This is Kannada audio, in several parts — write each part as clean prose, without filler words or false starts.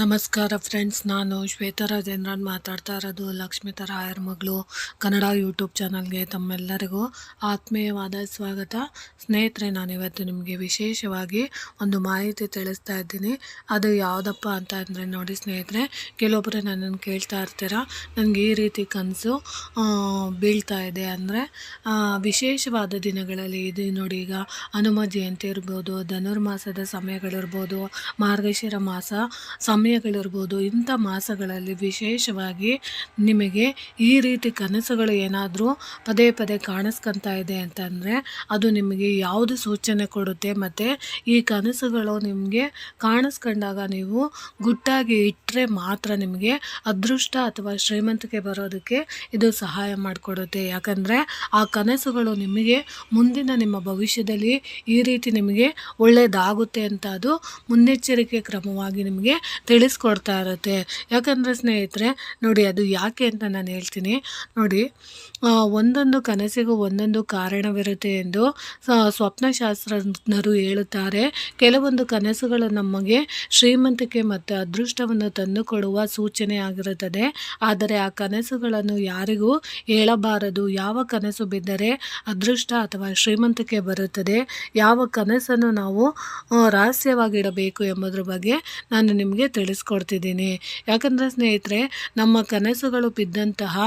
ನಮಸ್ಕಾರ ಫ್ರೆಂಡ್ಸ್, ನಾನು ಶ್ವೇತಾ ರಾಜೇಂದ್ರನ್ ಮಾತಾಡ್ತಾ ಇರೋದು ಲಕ್ಷ್ಮೀತ ರಾಯರ್ ಮಗಳು ಕನ್ನಡ ಯೂಟ್ಯೂಬ್ ಚಾನಲ್ಗೆ ತಮ್ಮೆಲ್ಲರಿಗೂ ಆತ್ಮೀಯವಾದ ಸ್ವಾಗತ. ಸ್ನೇಹಿತರೆ, ನಾನಿವತ್ತು ನಿಮಗೆ ವಿಶೇಷವಾಗಿ ಒಂದು ಮಾಹಿತಿ ತಿಳಿಸ್ತಾ ಇದ್ದೀನಿ. ಅದು ಯಾವುದಪ್ಪ ಅಂತ ಅಂದರೆ, ನೋಡಿ ಸ್ನೇಹಿತರೆ, ಕೆಲವೊಬ್ಬರು ನನ್ನನ್ನು ಕೇಳ್ತಾ ಇರ್ತೀರ, ನನಗೆ ಈ ರೀತಿ ಕನಸು ಬೀಳ್ತಾ ಇದೆ ಅಂದರೆ ವಿಶೇಷವಾದ ದಿನಗಳಲ್ಲಿ ಇದು ನೋಡಿ, ಈಗ ಹನುಮ ಜಯಂತಿ ಇರ್ಬೋದು, ಧನುರ್ಮಾಸದ ಸಮಯಗಳಿರ್ಬೋದು, ಮಾರ್ಗಶಿರ ಮಾಸ ಸಮಯಗಳಿರ್ಬೋದು, ಇಂಥ ಮಾಸಗಳಲ್ಲಿ ವಿಶೇಷವಾಗಿ ನಿಮಗೆ ಈ ರೀತಿ ಕನಸುಗಳು ಏನಾದರೂ ಪದೇ ಪದೇ ಕಾಣಿಸ್ಕೊತಾ ಇದೆ ಅಂತಂದರೆ ಅದು ನಿಮಗೆ ಯಾವುದು ಸೂಚನೆ ಕೊಡುತ್ತೆ, ಮತ್ತು ಈ ಕನಸುಗಳು ನಿಮಗೆ ಕಾಣಿಸ್ಕೊಂಡಾಗ ನೀವು ಗುಟ್ಟಾಗಿ ಇಟ್ಟರೆ ಮಾತ್ರ ನಿಮಗೆ ಅದೃಷ್ಟ ಅಥವಾ ಶ್ರೀಮಂತಿಕೆ ಬರೋದಕ್ಕೆ ಇದು ಸಹಾಯ ಮಾಡಿಕೊಡುತ್ತೆ. ಯಾಕಂದರೆ ಆ ಕನಸುಗಳು ನಿಮಗೆ ಮುಂದಿನ ನಿಮ್ಮ ಭವಿಷ್ಯದಲ್ಲಿ ಈ ರೀತಿ ನಿಮಗೆ ಒಳ್ಳೆಯದಾಗುತ್ತೆ ಅಂತ ಅದು ಮುನ್ನೆಚ್ಚರಿಕೆ ಕ್ರಮವಾಗಿ ನಿಮಗೆ ತಿಳಿಸ್ಕೊಡ್ತಾ ಇರುತ್ತೆ. ಯಾಕಂದರೆ ಸ್ನೇಹಿತರೆ, ನೋಡಿ, ಅದು ಯಾಕೆ ಅಂತ ನಾನು ಹೇಳ್ತೀನಿ. ನೋಡಿ, ಒಂದೊಂದು ಕನಸಿಗೂ ಒಂದೊಂದು ಕಾರಣವಿರುತ್ತೆ ಎಂದು ಸ್ವಪ್ನಶಾಸ್ತ್ರಜ್ಞರು ಹೇಳುತ್ತಾರೆ. ಕೆಲವೊಂದು ಕನಸುಗಳು ನಮಗೆ ಶ್ರೀಮಂತಿಕೆ ಮತ್ತು ಅದೃಷ್ಟವನ್ನು ತಂದುಕೊಡುವ ಸೂಚನೆ ಆಗಿರುತ್ತದೆ. ಆದರೆ ಆ ಕನಸುಗಳನ್ನು ಯಾರಿಗೂ ಹೇಳಬಾರದು. ಯಾವ ಕನಸು ಬಿದ್ದರೆ ಅದೃಷ್ಟ ಅಥವಾ ಶ್ರೀಮಂತಿಕೆ ಬರುತ್ತದೆ, ಯಾವ ಕನಸನ್ನು ನಾವು ರಹಸ್ಯವಾಗಿಡಬೇಕು ಎಂಬುದರ ಬಗ್ಗೆ ನಾನು ನಿಮಗೆ ತಿಳಿಸ್ಕೊಡ್ತಿದ್ದೀನಿ. ಯಾಕಂದರೆ ಸ್ನೇಹಿತರೆ, ನಮ್ಮ ಕನಸುಗಳು ಬಿದ್ದಂತಹ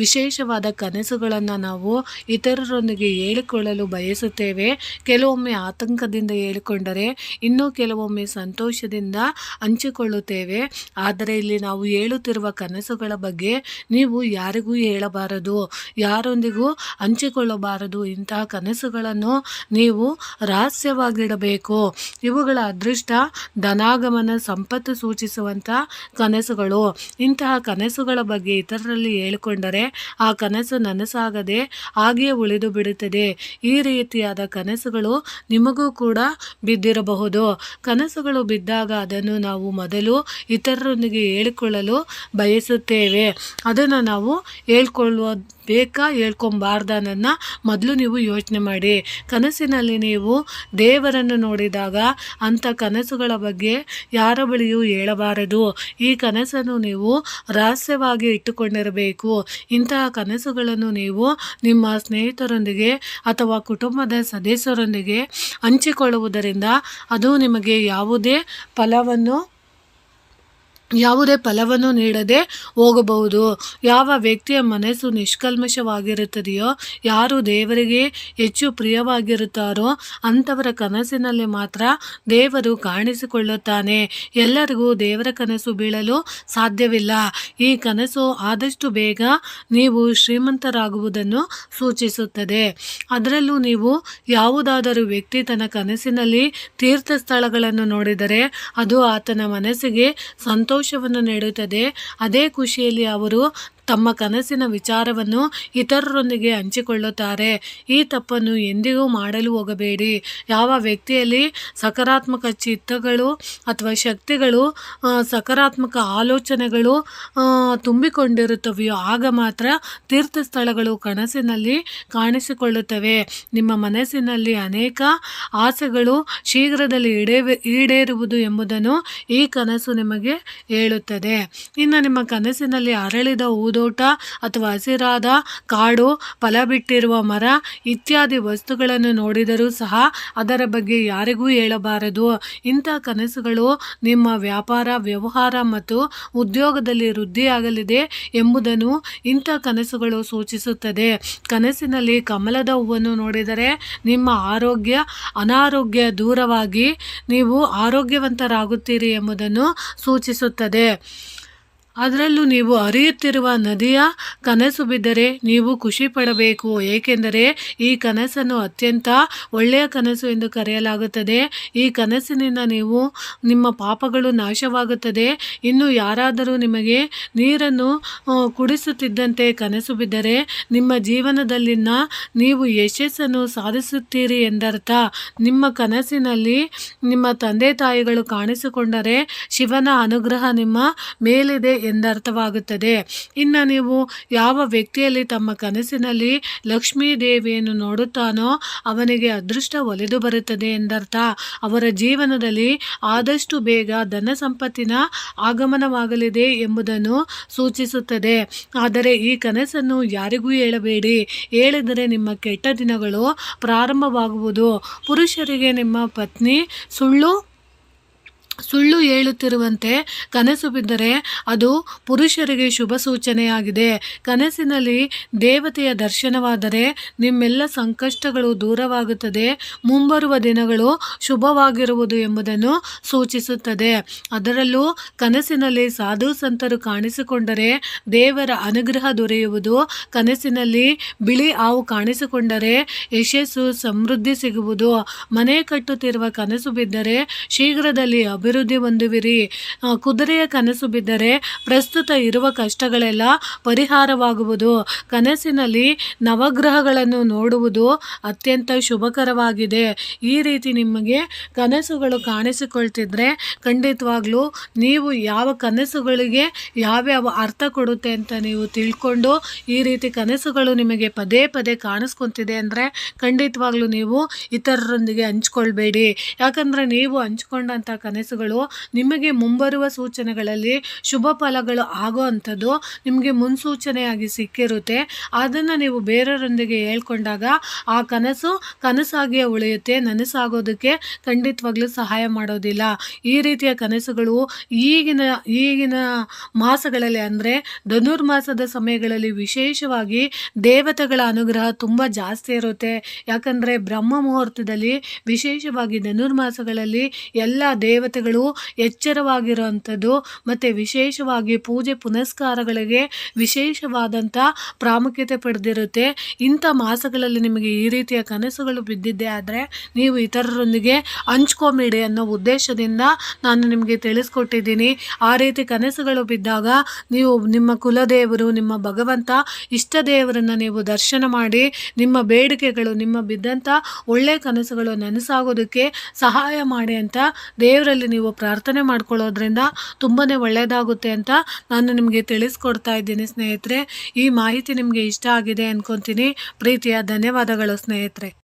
ವಿಶೇಷವಾದ ಕನಸುಗಳನ್ನು ನಾವು ಇತರರೊಂದಿಗೆ ಹೇಳಿಕೊಳ್ಳಲು ಬಯಸುತ್ತೇವೆ. ಕೆಲವೊಮ್ಮೆ ಆತಂಕದಿಂದ ಹೇಳಿಕೊಂಡರೆ, ಇನ್ನೂ ಕೆಲವೊಮ್ಮೆ ಸಂತೋಷದಿಂದ ಹಂಚಿಕೊಳ್ಳುತ್ತೇವೆ. ಆದರೆ ಇಲ್ಲಿ ನಾವು ಹೇಳುತ್ತಿರುವ ಕನಸುಗಳ ಬಗ್ಗೆ ನೀವು ಯಾರಿಗೂ ಹೇಳಬಾರದು, ಯಾರೊಂದಿಗೂ ಹಂಚಿಕೊಳ್ಳಬಾರದು. ಇಂತಹ ಕನಸುಗಳನ್ನು ನೀವು ರಹಸ್ಯವಾಗಿಡಬೇಕು. ಇವುಗಳ ಅದೃಷ್ಟ, ಧನಾಗಮನ, ಸಂಪತ್ತು ಸೂಚಿಸುವಂಥ ಕನಸುಗಳು. ಇಂತಹ ಕನಸುಗಳ ಬಗ್ಗೆ ಇತರರಲ್ಲಿ ಹೇಳಿಕೊಂಡರೆ ಆ ಕನಸು ನನಸಾಗದೆ ಹಾಗೆಯೇ ಉಳಿದು ಬಿಡುತ್ತದೆ. ಈ ರೀತಿಯಾದ ಕನಸುಗಳು ನಿಮಗೂ ಕೂಡ ಬಿದ್ದಿರಬಹುದು. ಕನಸುಗಳು ಬಿದ್ದಾಗ ಅದನ್ನು ನಾವು ಮೊದಲು ಇತರರೊಂದಿಗೆ ಹೇಳಿಕೊಳ್ಳಲು ಬಯಸುತ್ತೇವೆ. ಅದನ್ನು ನಾವು ಹೇಳ್ಕೊಬಾರ್ದನ್ನ ಮೊದಲು ನೀವು ಯೋಚನೆ ಮಾಡಿ. ಕನಸಿನಲ್ಲಿ ನೀವು ದೇವರನ್ನು ನೋಡಿದಾಗ ಅಂಥ ಕನಸುಗಳ ಬಗ್ಗೆ ಯಾರ ಬಳಿಯೂ ಹೇಳಬಾರದು. ಈ ಕನಸನ್ನು ನೀವು ರಹಸ್ಯವಾಗಿ ಇಟ್ಟುಕೊಂಡಿರಬೇಕು. ಇಂತಹ ಕನಸುಗಳನ್ನು ನೀವು ನಿಮ್ಮ ಸ್ನೇಹಿತರೊಂದಿಗೆ ಅಥವಾ ಕುಟುಂಬದ ಸದಸ್ಯರೊಂದಿಗೆ ಹಂಚಿಕೊಳ್ಳುವುದರಿಂದ ಅದು ನಿಮಗೆ ಯಾವುದೇ ಫಲವನ್ನು ನೀಡದೆ ಹೋಗಬಹುದು. ಯಾವ ವ್ಯಕ್ತಿಯ ಮನಸ್ಸು ನಿಷ್ಕಲ್ಮಶವಾಗಿರುತ್ತದೆಯೋ, ಯಾರು ದೇವರಿಗೆ ಹೆಚ್ಚು ಪ್ರಿಯವಾಗಿರುತ್ತಾರೋ ಅಂಥವರ ಕನಸಿನಲ್ಲಿ ಮಾತ್ರ ದೇವರು ಕಾಣಿಸಿಕೊಳ್ಳುತ್ತಾನೆ. ಎಲ್ಲರಿಗೂ ದೇವರ ಕನಸು ಬೀಳಲು ಸಾಧ್ಯವಿಲ್ಲ. ಈ ಕನಸು ಆದಷ್ಟು ಬೇಗ ನೀವು ಶ್ರೀಮಂತರಾಗುವುದನ್ನು ಸೂಚಿಸುತ್ತದೆ. ಅದರಲ್ಲೂ ನೀವು ಯಾವುದಾದರೂ ವ್ಯಕ್ತಿ ತನ್ನ ಕನಸಿನಲ್ಲಿ ತೀರ್ಥ ಸ್ಥಳಗಳನ್ನು ನೋಡಿದರೆ ಅದು ಆತನ ಮನಸ್ಸಿಗೆ ಸಂತೋಷವನ್ನು ನೀಡುತ್ತದೆ. ಅದೇ ಖುಷಿಯಲ್ಲಿ ಅವರು ತಮ್ಮ ಕನಸಿನ ವಿಚಾರವನ್ನು ಇತರರೊಂದಿಗೆ ಹಂಚಿಕೊಳ್ಳುತ್ತಾರೆ. ಈ ತಪ್ಪನ್ನು ಎಂದಿಗೂ ಮಾಡಲು ಹೋಗಬೇಡಿ. ಯಾವ ವ್ಯಕ್ತಿಯಲ್ಲಿ ಸಕಾರಾತ್ಮಕ ಚಿತ್ತಗಳು ಅಥವಾ ಶಕ್ತಿಗಳು, ಸಕಾರಾತ್ಮಕ ಆಲೋಚನೆಗಳು ತುಂಬಿಕೊಂಡಿರುತ್ತವೆಯೋ ಆಗ ಮಾತ್ರ ತೀರ್ಥ ಸ್ಥಳಗಳು ಕನಸಿನಲ್ಲಿ ಕಾಣಿಸಿಕೊಳ್ಳುತ್ತವೆ. ನಿಮ್ಮ ಮನಸ್ಸಿನಲ್ಲಿ ಅನೇಕ ಆಸೆಗಳು ಶೀಘ್ರದಲ್ಲಿ ಈಡೇರುವುದು ಎಂಬುದನ್ನು ಈ ಕನಸು ನಿಮಗೆ ಹೇಳುತ್ತದೆ. ಇನ್ನು ನಿಮ್ಮ ಕನಸಿನಲ್ಲಿ ಅರಳಿದ ಹೂದೋಟ ಅಥವಾ ಹಸಿರಾದ ಕಾಡು, ಫಲ ಬಿಟ್ಟಿರುವ ಮರ ಇತ್ಯಾದಿ ವಸ್ತುಗಳನ್ನು ನೋಡಿದರೂ ಸಹ ಅದರ ಬಗ್ಗೆ ಯಾರಿಗೂ ಹೇಳಬಾರದು. ಇಂಥ ಕನಸುಗಳು ನಿಮ್ಮ ವ್ಯಾಪಾರ, ವ್ಯವಹಾರ ಮತ್ತು ಉದ್ಯೋಗದಲ್ಲಿ ವೃದ್ಧಿಯಾಗಲಿದೆ ಎಂಬುದನ್ನು ಇಂಥ ಕನಸುಗಳು ಸೂಚಿಸುತ್ತದೆ. ಕನಸಿನಲ್ಲಿ ಕಮಲದ ಹೂವನ್ನು ನೋಡಿದರೆ ನಿಮ್ಮ ಅನಾರೋಗ್ಯ ದೂರವಾಗಿ ನೀವು ಆರೋಗ್ಯವಂತರಾಗುತ್ತೀರಿ ಎಂಬುದನ್ನು ಸೂಚಿಸುತ್ತದೆ. ಅದರಲ್ಲೂ ನೀವು ಹರಿಯುತ್ತಿರುವ ನದಿಯ ಕನಸು ಬಿದ್ದರೆ ನೀವು ಖುಷಿ ಪಡಬೇಕು. ಏಕೆಂದರೆ ಈ ಕನಸನ್ನು ಅತ್ಯಂತ ಒಳ್ಳೆಯ ಕನಸು ಎಂದು ಕರೆಯಲಾಗುತ್ತದೆ. ಈ ಕನಸಿನಿಂದ ನಿಮ್ಮ ಪಾಪಗಳು ನಾಶವಾಗುತ್ತದೆ. ಇನ್ನು ಯಾರಾದರೂ ನಿಮಗೆ ನೀರನ್ನು ಕುಡಿಸುತ್ತಿದ್ದಂತೆ ಕನಸು ಬಿದ್ದರೆ ನಿಮ್ಮ ಜೀವನದಲ್ಲಿನ ನೀವು ಯಶಸ್ಸನ್ನು ಸಾಧಿಸುತ್ತೀರಿ ಎಂದರ್ಥ. ನಿಮ್ಮ ಕನಸಿನಲ್ಲಿ ನಿಮ್ಮ ತಂದೆ ತಾಯಿಗಳು ಕಾಣಿಸಿಕೊಂಡರೆ ಶಿವನ ಅನುಗ್ರಹ ನಿಮ್ಮ ಮೇಲಿದೆ ಎಂದರ್ಥವಾಗುತ್ತದೆ. ಇನ್ನು ನೀವು ಯಾವ ವ್ಯಕ್ತಿಯಲ್ಲಿ ತಮ್ಮ ಕನಸಿನಲ್ಲಿ ಲಕ್ಷ್ಮೀ ದೇವಿಯನ್ನು ನೋಡುತ್ತಾನೋ ಅವನಿಗೆ ಅದೃಷ್ಟ ಒಲಿದು ಬರುತ್ತದೆ ಎಂದರ್ಥ. ಅವರ ಜೀವನದಲ್ಲಿ ಆದಷ್ಟು ಬೇಗ ಧನ ಸಂಪತ್ತಿನ ಆಗಮನವಾಗಲಿದೆ ಎಂಬುದನ್ನು ಸೂಚಿಸುತ್ತದೆ. ಆದರೆ ಈ ಕನಸನ್ನು ಯಾರಿಗೂ ಹೇಳಬೇಡಿ. ಹೇಳಿದರೆ ನಿಮ್ಮ ಕೆಟ್ಟ ದಿನಗಳು ಪ್ರಾರಂಭವಾಗುವುದು. ಪುರುಷರಿಗೆ ನಿಮ್ಮ ಪತ್ನಿ ಸುಳ್ಳು ಹೇಳುತ್ತಿರುವಂತೆ ಕನಸು ಬಿದ್ದರೆ ಅದು ಪುರುಷರಿಗೆ ಶುಭ ಸೂಚನೆಯಾಗಿದೆ. ಕನಸಿನಲ್ಲಿ ದೇವತೆಯ ದರ್ಶನವಾದರೆ ನಿಮ್ಮೆಲ್ಲ ಸಂಕಷ್ಟಗಳು ದೂರವಾಗುತ್ತದೆ. ಮುಂಬರುವ ದಿನಗಳು ಶುಭವಾಗಿರುವುದು ಎಂಬುದನ್ನು ಸೂಚಿಸುತ್ತದೆ. ಅದರಲ್ಲೂ ಕನಸಿನಲ್ಲಿ ಸಾಧು ಸಂತರು ಕಾಣಿಸಿಕೊಂಡರೆ ದೇವರ ಅನುಗ್ರಹ ದೊರೆಯುವುದು. ಕನಸಿನಲ್ಲಿ ಬಿಳಿ ಹಾವು ಕಾಣಿಸಿಕೊಂಡರೆ ಯಶಸ್ಸು ಸಮೃದ್ಧಿ ಸಿಗುವುದು. ಮನೆ ಕಟ್ಟುತ್ತಿರುವ ಕನಸು ಬಿದ್ದರೆ ಶೀಘ್ರದಲ್ಲಿ ಅಭಿವೃದ್ಧಿ ಹೊಂದುವಿರಿ. ಕುದುರೆಯ ಕನಸು ಬಿದ್ದರೆ ಪ್ರಸ್ತುತ ಇರುವ ಕಷ್ಟಗಳೆಲ್ಲ ಪರಿಹಾರವಾಗುವುದು. ಕನಸಿನಲ್ಲಿ ನವಗ್ರಹಗಳನ್ನು ನೋಡುವುದು ಅತ್ಯಂತ ಶುಭಕರವಾಗಿದೆ. ಈ ರೀತಿ ನಿಮಗೆ ಕನಸುಗಳು ಕಾಣಿಸಿಕೊಳ್ತಿದ್ರೆ ಖಂಡಿತವಾಗ್ಲೂ ನೀವು ಯಾವ ಕನಸುಗಳಿಗೆ ಯಾವ್ಯಾವ ಅರ್ಥ ಕೊಡುತ್ತೆ ಅಂತ ನೀವು ತಿಳ್ಕೊಂಡು ಈ ರೀತಿ ಕನಸುಗಳು ನಿಮಗೆ ಪದೇ ಪದೇ ಕಾಣಿಸ್ಕೊತಿದೆ ಅಂದರೆ ಖಂಡಿತವಾಗ್ಲೂ ನೀವು ಇತರರೊಂದಿಗೆ ಹಂಚ್ಕೊಳ್ಬೇಡಿ. ಯಾಕಂದರೆ ನೀವು ಹಂಚ್ಕೊಂಡಂಥ ಕನಸುಗಳು ನಿಮಗೆ ಮುಂಬರುವ ಸೂಚನೆಗಳಲ್ಲಿ ಶುಭ ಫಲಗಳು ಆಗೋ ಅಂಥದ್ದು ನಿಮಗೆ ಮುನ್ಸೂಚನೆಯಾಗಿ ಸಿಕ್ಕಿರುತ್ತೆ. ಅದನ್ನು ನೀವು ಬೇರೆಯವರೊಂದಿಗೆ ಹೇಳ್ಕೊಂಡಾಗ ಆ ಕನಸಾಗಿಯೇ ಉಳಿಯುತ್ತೆ, ನನಸಾಗೋದಕ್ಕೆ ಖಂಡಿತವಾಗ್ಲೂ ಸಹಾಯ ಮಾಡೋದಿಲ್ಲ. ಈ ರೀತಿಯ ಕನಸುಗಳು ಈಗಿನ ಮಾಸಗಳಲ್ಲಿ ಅಂದರೆ ಧನುರ್ಮಾಸದ ಸಮಯಗಳಲ್ಲಿ ವಿಶೇಷವಾಗಿ ದೇವತೆಗಳ ಅನುಗ್ರಹ ತುಂಬ ಜಾಸ್ತಿ ಇರುತ್ತೆ. ಯಾಕಂದರೆ ಬ್ರಹ್ಮ ಮುಹೂರ್ತದಲ್ಲಿ ವಿಶೇಷವಾಗಿ ಧನುರ್ಮಾಸಗಳಲ್ಲಿ ಎಲ್ಲ ದೇವತೆಗಳು ಎಚ್ಚರವಾಗಿರುವಂಥದ್ದು ಮತ್ತು ವಿಶೇಷವಾಗಿ ಪೂಜೆ ಪುನಸ್ಕಾರಗಳಿಗೆ ವಿಶೇಷವಾದಂಥ ಪ್ರಾಮುಖ್ಯತೆ ಪಡೆದಿರುತ್ತೆ. ಇಂಥ ಮಾಸಗಳಲ್ಲಿ ನಿಮಗೆ ಈ ರೀತಿಯ ಕನಸುಗಳು ಬಿದ್ದಿದ್ದೆ ಆದರೆ ನೀವು ಇತರರೊಂದಿಗೆ ಹಂಚ್ಕೊಂಬೇಡಿ ಅನ್ನೋ ಉದ್ದೇಶದಿಂದ ನಾನು ನಿಮಗೆ ತಿಳಿಸ್ಕೊಟ್ಟಿದ್ದೀನಿ. ಆ ರೀತಿ ಕನಸುಗಳು ಬಿದ್ದಾಗ ನೀವು ನಿಮ್ಮ ಕುಲದೇವರು, ನಿಮ್ಮ ಭಗವಂತ, ಇಷ್ಟ ದೇವರನ್ನು ನೀವು ದರ್ಶನ ಮಾಡಿ ನಿಮ್ಮ ಬೇಡಿಕೆಗಳು, ನಿಮ್ಮ ಬಿದ್ದಂಥ ಒಳ್ಳೆಯ ಕನಸುಗಳು ನನಸಾಗೋದಕ್ಕೆ ಸಹಾಯ ಮಾಡಿ ಅಂತ ದೇವರಲ್ಲಿ ನೀವು ಪ್ರಾರ್ಥನೆ ಮಾಡ್ಕೊಳ್ಳೋದ್ರಿಂದ ತುಂಬಾ ಒಳ್ಳೆಯದಾಗುತ್ತೆ ಅಂತ ನಾನು ನಿಮಗೆ ತಿಳಿಸ್ಕೊಡ್ತಾ ಇದ್ದೀನಿ ಸ್ನೇಹಿತರೆ. ಈ ಮಾಹಿತಿ ನಿಮಗೆ ಇಷ್ಟ ಆಗಿದೆ ಅನ್ಕೊತೀನಿ. ಪ್ರೀತಿಯ ಧನ್ಯವಾದಗಳು ಸ್ನೇಹಿತರೆ.